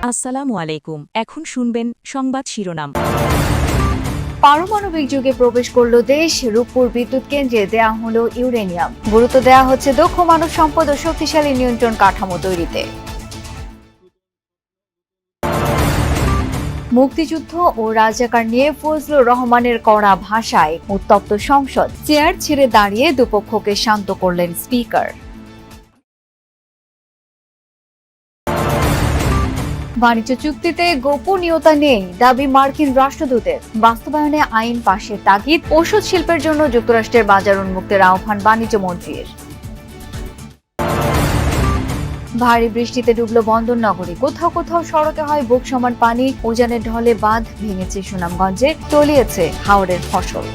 আসসালামু আলাইকুম। এখন শুনবেন সংবাদ শিরোনাম। পারমাণবিক যুগে প্রবেশ করল দেশ, রূপপুর বিদ্যুৎ কেন্দ্রে দেয়া হলো ইউরেনিয়াম। গুরুত্ব দেয়া হচ্ছে দক্ষ মানব সম্পদ ও শক্তিশালী নিয়ন্ত্রণ কাঠামো তৈরিতে। মুক্তিযুদ্ধ ও রাজাকার নিয়ে ফজলুর রহমানের কড়া ভাষায় উত্তপ্ত সংসদ। চেয়ার ছেড়ে দাঁড়িয়ে দুপক্ষকে শান্ত করলেন স্পিকার। বাণিজ্য চুক্তিতে গোপনীয়তা নেই দাবি মার্কিন রাষ্ট্রদূতের। বাস্তবায়নে আইন পাশের তাগিদ। ওষুধ শিল্পের জন্য যুক্তরাষ্ট্রের বাজার উন্মুক্তের আহ্বান বাণিজ্য মন্ত্রীর। ভারী বৃষ্টিতে ডুবল বন্দর নগরী। কোথাও কোথাও সড়কে হয় বুক সমান পানি। উজানের ঢলে বাঁধ ভেঙেছে সুনামগঞ্জে, তলিয়েছে হাওরের ফসল।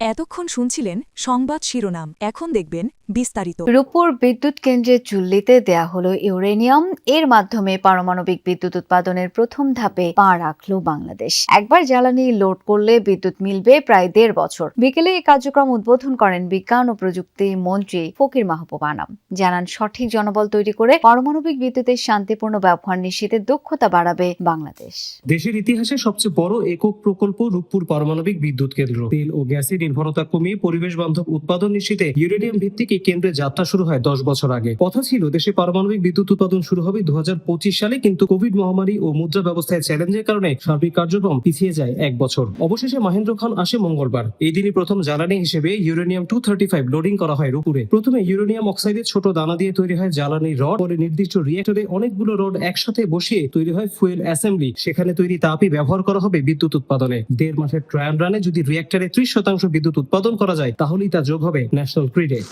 এতক্ষণ শুনছিলেন সংবাদ শিরোনাম। এখন দেখবেন বিস্তারিত। রূপপুর বিদ্যুৎ কেন্দ্রের চুল্লিতে দেয়া হলো ইউরেনিয়াম। এর মাধ্যমে পারমাণবিক বিদ্যুৎ উৎপাদনের প্রথম ধাপে পা রাখল বাংলাদেশ। একবার জ্বালানি লোড করলে বিদ্যুৎ মিলবে প্রায় 1.5 বছর। বিকেলে এই কার্যক্রম উদ্বোধন করেন বিজ্ঞান ও প্রযুক্তি মন্ত্রী ফকির মাহবুব আনাম। জানান, সঠিক জনবল তৈরি করে পারমাণবিক বিদ্যুতের শান্তিপূর্ণ ব্যবহার নিশ্চিতে দক্ষতা বাড়াবে বাংলাদেশ। দেশের ইতিহাসে সবচেয়ে বড় একক প্রকল্প রূপপুর পারমাণবিক বিদ্যুৎ কেন্দ্র। তেল ও গ্যাসের নির্ভরতা কমিয়ে পরিবেশ বান্ধব উৎপাদন নিশ্চিতে ইউরেনিয়াম ভিত্তিক এই কেন্দ্রে যাত্রা শুরু হয় 10 বছর আগে। কথা ছিল দেশে পারমাণবিক বিদ্যুৎ উৎপাদন শুরু হবে 2025 সালে, কিন্তু কোভিড মহামারী ও মুদ্রা ব্যবস্থায় চ্যালেঞ্জের কারণে সার্বিক কার্যক্রম পিছিয়ে যায় 1 বছর। অবশেষে মহেন্দ্র খান আসে মঙ্গলবার। এই দিনই প্রথম জ্বালানি হিসেবে ইউরেনিয়াম 235 লোডিং করা হয় রূপপুরে। প্রথমে ইউরেনিয়াম অক্সাইডের ছোট দানা দিয়ে তৈরি হয় জ্বালানি রড। পরে নির্দিষ্ট রিয়েক্টরে অনেকগুলো রড একসাথে বসিয়ে তৈরি হয় ফুয়েল অ্যাসেম্বলি। সেখানে তৈরি তাপই ব্যবহার করা হবে বিদ্যুৎ উৎপাদনে। 1.5 মাসের ট্রায়াল রানে যদি রিয়েক্টরে 30% বিদ্যুৎ উৎপাদন করা যায়, তাহলেই তা যোগ হবে ন্যাশনাল গ্রিডে।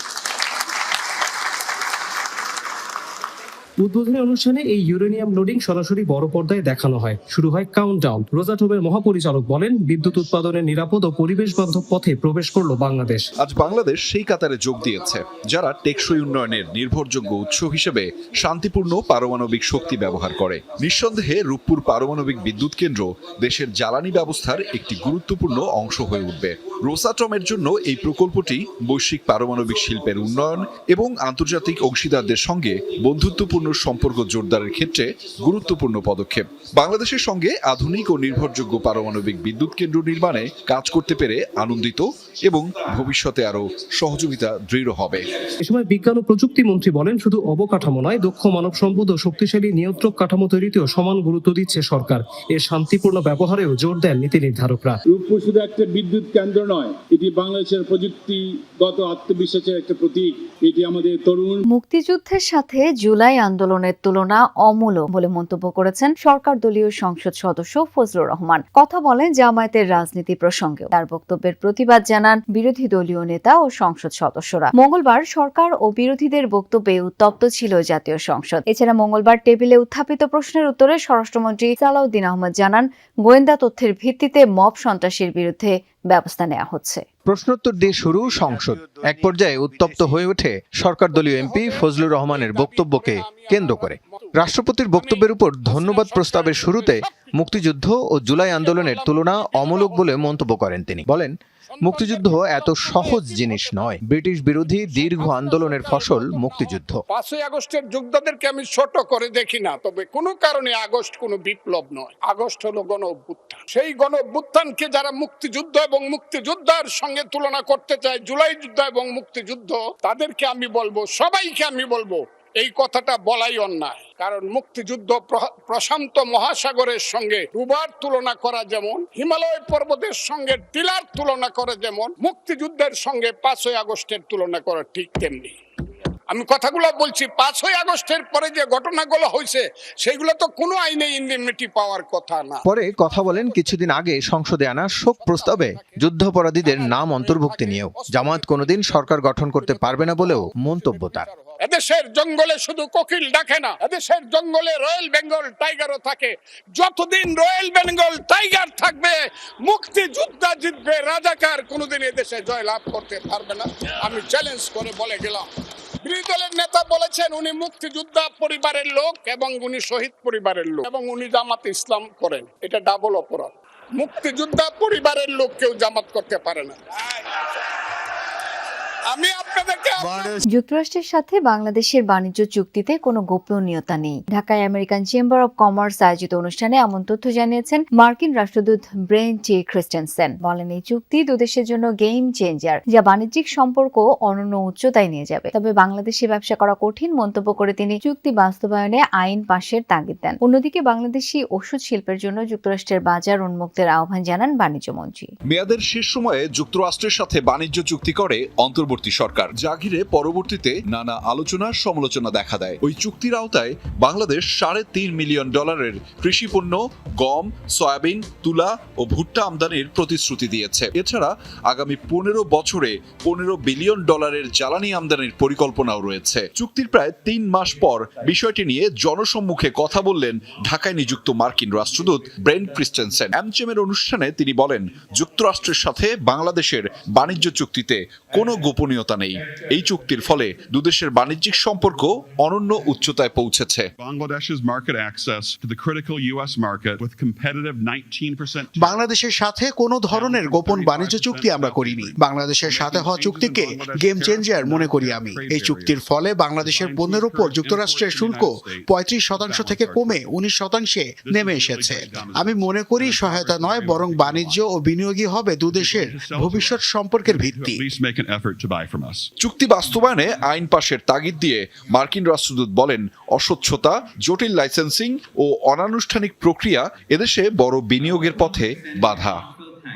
উদ্বোধনী অনুষ্ঠানে এই ইউরেনিয়াম লোডিং সরাসরি বড় পর্দায় দেখানো হয়। শুরু হয় কাউন্টডাউন। রোজাটোমের মহাপরিচালক বলেন, বিদ্যুৎ উৎপাদনের নিরাপদ ও পরিবেশ বান্ধব পথে প্রবেশ করলো বাংলাদেশ। আজ বাংলাদেশ সেই কাতারে যোগ দিয়েছে যারা টেকসই উন্নয়নের নির্ভরযোগ্য উৎস হিসেবে শান্তিপূর্ণ পারমাণবিক শক্তি ব্যবহার করে। নিঃসন্দেহে রূপপুর পারমাণবিক বিদ্যুৎ কেন্দ্র দেশের জ্বালানি ব্যবস্থার একটি গুরুত্বপূর্ণ অংশ হয়ে উঠবে। রোসাটমের জন্য এই প্রকল্পটি বৈশ্বিক পারমাণবিক শিল্পের উন্নয়ন এবং আন্তর্জাতিক অংশীদারদের সঙ্গে বন্ধুত্বপূর্ণ সম্পর্ক জোরদারের ক্ষেত্রে গুরুত্বপূর্ণ পদক্ষেপ। বাংলাদেশের সঙ্গে আধুনিক ও নির্ভরযোগ্য পারমাণবিক বিদ্যুৎ কেন্দ্র নির্মাণে কাজ করতে পেরে আনন্দিত এবং ভবিষ্যতে আরো সহযোগিতা দৃঢ় হবে। এ সময় বিজ্ঞান ও প্রযুক্তি মন্ত্রী বলেন, শুধু অবকাঠামো নয়, দক্ষ মানব সম্পদ ও শক্তিশালী নিয়ন্ত্রক কাঠামো তৈরিতেও সমান গুরুত্ব দিচ্ছে সরকার। এর শান্তিপূর্ণ ব্যবহারেও জোর দেন নীতি নির্ধারকরা। রূপপুর শুধু একটা বিদ্যুৎ কেন্দ্র নয়, এটি বাংলাদেশের প্রযুক্তিগত আত্মবিশ্বাসের একটা প্রতীক। এটি আমাদের তরুণ। মুক্তিযুদ্ধের সাথে জুলাই আন্দোলনের তুলনা অমূলক বলে মন্তব্য করেছেন সরকার দলীয় সংসদ সদস্য ফজলুর রহমান। কথা বলেন জামায়াতের রাজনীতি প্রসঙ্গে। তার বক্তব্যের প্রতিবাদ জানান বিরোধী দলীয় নেতা ও সংসদ সদস্যরা। মঙ্গলবার সরকার ও বিরোধীদের বক্তব্যে উত্তপ্ত ছিল জাতীয় সংসদ। এছাড়া মঙ্গলবার টেবিলে উত্থাপিত প্রশ্নের উত্তরে স্বরাষ্ট্রমন্ত্রী সালাউদ্দিন আহমদ জানান, গোয়েন্দা তথ্যের ভিত্তিতে মব সন্ত্রাসীর বিরুদ্ধে ব্যবস্থা নেওয়া হচ্ছে। প্রশ্নোত্তর দিয়ে শুরু সংসদ। এক পর্যায়ে উত্তপ্ত হয়ে ওঠে সরকার দলীয় এমপি ফজলুর রহমানের বক্তব্যকে কেন্দ্র করে। রাষ্ট্রপতির বক্তব্যের উপর ধন্যবাদ প্রস্তাবের শুরুতে মুক্তিযুদ্ধ ও জুলাই আন্দোলনের তুলনা অমূলক বলে মন্তব্য করেন তিনি। বলেন, মুক্তিযুদ্ধ এত সহজ জিনিস নয়। ব্রিটিশ বিরোধী দীর্ঘ আন্দোলনের ফসল মুক্তিযুদ্ধ। 5ই আগস্টের যোদ্ধাদেরকে আমি ছোট করে দেখি না, তবে কোনো কারণে আগস্ট কোনো বিপ্লব নয়। আগস্ট হলো গণ অভ্যুত্থান। সেই গণ অভ্যুত্থানকে যারা মুক্তিযুদ্ধ এবং মুক্তিযোদ্ধার সঙ্গে তুলনা করতে চায়, জুলাই যুদ্ধ এবং মুক্তিযুদ্ধ, তাদেরকে আমি বলবো, সবাইকে আমি বলবো, এই কথাটা বলাই অন্যায়। কারণ মুক্তিযুদ্ধ প্রশান্ত মহাসাগরের সঙ্গে ডুবার তুলনা করা যেমন, হিমালয় পর্বতের সঙ্গে টিলার তুলনা করা যেমন, মুক্তিযুদ্ধের সঙ্গে 5ই আগস্টের তুলনা করা ঠিক তেমনি। আমি কথাগুলো বলছি, 5ই আগস্টের পরে যে ঘটনাগুলো হয়েছে সেগুলো তো কোনো আইনে ইন্ডেমনিটি পাওয়ার কথা না। পরে কথা বলেন কিছুদিন আগে সংসদে আনা শোক প্রস্তাবে যুদ্ধাপরাধীদের নাম অন্তর্ভুক্তি নিয়েও। জামায়াত কোনোদিন সরকার গঠন করতে পারবে না বলেও মন্তব্য তার। এদেশের জঙ্গলে শুধু কোকিল ডাকে না, এদেশের জঙ্গলে রয়্যাল বেঙ্গল টাইগারও থাকে। যতদিন রয়্যাল বেঙ্গল টাইগার থাকবে, মুক্তিযোদ্ধা জিতবে, রাজাকার কোনোদিন এদেশে জয় লাভ করতে পারবে না। আমি চ্যালেঞ্জ করে বলে গেলাম। বিরোধী দলের নেতা বলেছেন উনি মুক্তিযোদ্ধা পরিবারের লোক এবং উনি শহীদ পরিবারের লোক এবং উনি জামাত ইসলাম করেন। এটা ডাবল অপরাধ। মুক্তিযোদ্ধা পরিবারের লোক কেউ জামাত করতে পারে না। আমি আপনাদেরকে যুক্তরাষ্ট্রের সাথে বাংলাদেশের বাণিজ্য চুক্তিতে কোনো গোপনীয়তা নেই। ঢাকায় আমেরিকান চেম্বার অব কমার্স আয়োজিত অনুষ্ঠানে এমন তথ্য জানিয়েছেন মার্কিন রাষ্ট্রদূত ব্রেন টি ক্রিস্টেনসেন। বলেন, এই চুক্তি দুদেশের জন্য গেম চেঞ্জার, যা বাণিজ্যিক সম্পর্ক অনন্য উচ্চতায় নিয়ে যাবে। তবে বাংলাদেশে ব্যবসা করা কঠিন মন্তব্য করে তিনি চুক্তি বাস্তবায়নে আইন পাশের তাগিদ দেন। অন্যদিকে বাংলাদেশি ওষুধ শিল্পের জন্য যুক্তরাষ্ট্রের বাজার উন্মুক্তের আহ্বান জানান বাণিজ্যমন্ত্রী। মেয়াদের শেষ সময়ে যুক্তরাষ্ট্রের সাথে বাণিজ্য চুক্তি করে অন্তর্বর্তী সরকার, যা ঘিরে পরবর্তীতে নানা আলোচনা সমালোচনা দেখা দেয়। ওই চুক্তির আওতায় বাংলাদেশ $3.5 মিলিয়ন কৃষি পণ্য, গম, সয়াবিন, তুলা ও ভুট্টা আমদানির প্রতিশ্রুতি দিয়েছে। এছাড়া আগামী 15 বছরে $15 বিলিয়ন জ্বালানি আমদানির পরিকল্পনাও রয়েছে। চুক্তির প্রায় 3 মাস পর বিষয়টি নিয়ে জনসম্মুখে কথা বললেন ঢাকায় নিযুক্ত মার্কিন রাষ্ট্রদূত ব্রেন ক্রিস্টেনসেন। অ্যামচেমের অনুষ্ঠানে তিনি বলেন, যুক্তরাষ্ট্রের সাথে বাংলাদেশের বাণিজ্য চুক্তিতে কোনো গোপনীয়তা নেই। এই চুক্তির ফলে দুদেশের বাণিজ্যিক সম্পর্ক অনন্য উচ্চতায় পৌঁছেছে। Bangladesh's market access to the critical U.S. market with competitive 19%. বাংলাদেশের সাথে কোনো ধরনের গোপন বাণিজ্য চুক্তি আমরা করিনি। বাংলাদেশের সাথে হওয়া চুক্তিকে গেম চেঞ্জার মনে করি আমি। এই চুক্তির ফলে বাংলাদেশের পণ্যের উপর যুক্তরাষ্ট্রের শুল্ক 35% থেকে কমে 19% নেমে এসেছে। আমি মনে করি সহায়তা নয়, বরং বাণিজ্য ও বিনিয়োগই হবে দুদেশের ভবিষ্যৎ সম্পর্কের ভিত্তি। চুক্তি বাস্তবায়নে আইন পাশের তাগিদ দিয়ে মার্কিন রাষ্ট্রদূত বলেন, অস্বচ্ছতা, জটিল লাইসেন্সিং ও অনানুষ্ঠানিক প্রক্রিয়া এদেশে বড় বিনিয়োগের পথে বাধা।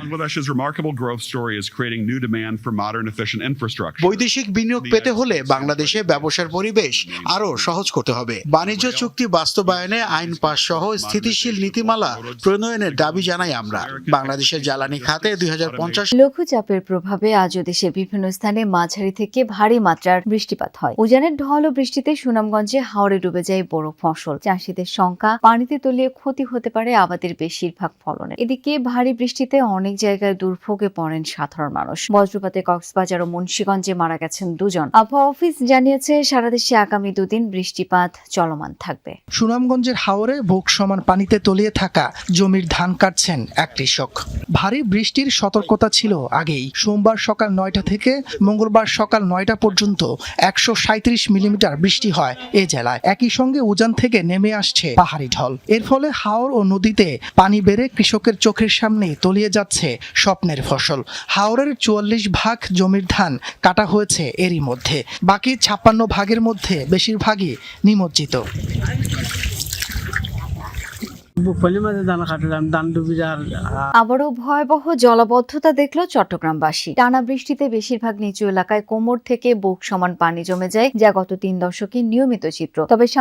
Bangladesh's remarkable growth story is creating new demand for modern, efficient infrastructure. বৈদেশিক বিনিয়োগ পেতে হলে বাংলাদেশে ব্যবসার পরিবেশ আরও সহজ করতে হবে। বাণিজ্য চুক্তি বাস্তবায়নে আইন পাস সহ স্থিতিশীল নীতিমালা প্রণয়নের দাবি জানাই আমরা। বাংলাদেশের জ্বালানি খাতে 2050 লঘুচাপের প্রভাবে আজও দেশের বিভিন্ন স্থানে মাঝারি থেকে ভারী মাত্রার বৃষ্টিপাত হয়। উজানের ঢল ও বৃষ্টিতে সুনামগঞ্জে হাওরে ডুবে যায় বড় ফসল। চাষিদের শঙ্কা, পানিতে তলিয়ে ক্ষতি হতে পারে আবাদের বেশিরভাগ ফলনের। এদিকে ভারী বৃষ্টিতে অনেক জায়গায় দুর্ভোগে পড়েন সাধারণ মানুষ। বজ্রপাতে কক্সবাজার ও মুন্সিগঞ্জে মারা গেছেন 2 জন। আবহাওয়া অফিস জানিয়েছে, সারা দেশে আগামী 2 দিন বৃষ্টিপাত চলমান থাকবে। সুনামগঞ্জের হাওরে বুক সমান পানিতে তলিয়ে থাকা জমির ধান কাটছেন এক কৃষক। ভারী বৃষ্টির সতর্কতা ছিল আগেই। সোমবার সকাল 9টা থেকে মঙ্গলবার সকাল 9টা পর্যন্ত 137 মিলিমিটার বৃষ্টি হয় এ জেলায়। একই সঙ্গে উজান থেকে নেমে আসছে পাহাড়ি ঢল। এর ফলে হাওর ও নদীতে পানি বেড়ে কৃষকের চোখের সামনে তলিয়ে যাচ্ছে স্বপ্নের ফসল। হাওরের 44 ভাগ জমির ধান কাটা হয়েছে এরই মধ্যে। বাকি 56 ভাগের মধ্যে বেশিরভাগই নিমজ্জিত। আবারও ভয়াবহ জলাবদ্ধতা দেখল চট্টগ্রামবাসী। টানা বৃষ্টিতে বেশিরভাগ নিচু এলাকায় কোমর থেকে বুক সমান পানি জমে যায়, যা গত 3 দশকে নিয়মিত চিত্র। তবে